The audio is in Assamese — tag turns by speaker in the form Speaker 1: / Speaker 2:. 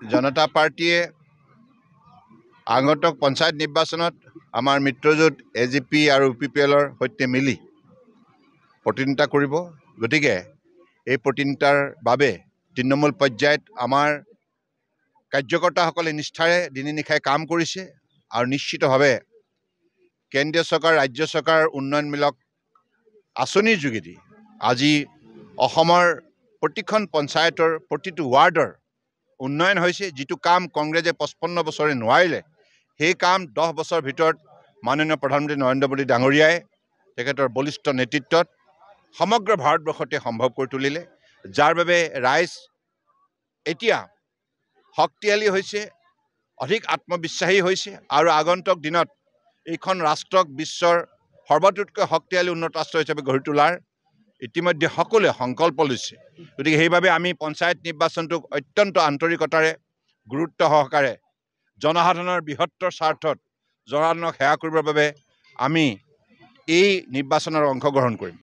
Speaker 1: জনতা পাৰ্টিয়ে আগন্তুক পঞ্চায়ত নিৰ্বাচনত আমাৰ মিত্ৰজোঁট AGP আৰু UPPLৰ সৈতে মিলি প্ৰতিদ্বন্দ্বিতা কৰিব। গতিকে এই প্ৰতিদ্বন্দ্বিতাৰ বাবে তৃণমূল পৰ্যায়ত আমাৰ কাৰ্যকৰ্তাসকলে নিষ্ঠাৰে দিনে নিশাই কাম কৰিছে আৰু নিশ্চিতভাৱে কেন্দ্ৰীয় চৰকাৰ ৰাজ্য চৰকাৰৰ উন্নয়নমূলক আঁচনিৰ যোগেদি আজি অসমৰ প্ৰতিখন পঞ্চায়তৰ প্ৰতিটো ৱাৰ্ডৰ উন্নয়ন হৈছে। যিটো কাম কংগ্ৰেছে 55 বছৰে নোৱাৰিলে সেই কাম 10 বছৰৰ ভিতৰত মাননীয় প্ৰধানমন্ত্ৰী নৰেন্দ্ৰ মোদী ডাঙৰীয়াই তেখেতৰ বলিষ্ঠ নেতৃত্বত সমগ্ৰ ভাৰতবৰ্ষতে সম্ভৱ কৰি তুলিলে, যাৰ বাবে ৰাইজ এতিয়া শক্তিশালী হৈছে, অধিক আত্মবিশ্বাসী হৈছে আৰু আগন্তুক দিনত এইখন ৰাষ্ট্ৰক বিশ্বৰ সৰ্বতোতকৈ শক্তিশালী উন্নত ৰাষ্ট্ৰ হিচাপে গঢ়ি তোলাৰ ইতিমধ্যে সকলোৱে সংকল্প লৈছে। গতিকে সেইবাবে আমি পঞ্চায়ত নিৰ্বাচনটোক অত্যন্ত আন্তৰিকতাৰে গুৰুত্ব সহকাৰে জনসাধাৰণৰ বৃহত্তৰ স্বাৰ্থত জনসাধাৰণক সেৱা কৰিবৰ বাবে আমি এই নিৰ্বাচনত অংশগ্ৰহণ কৰিম।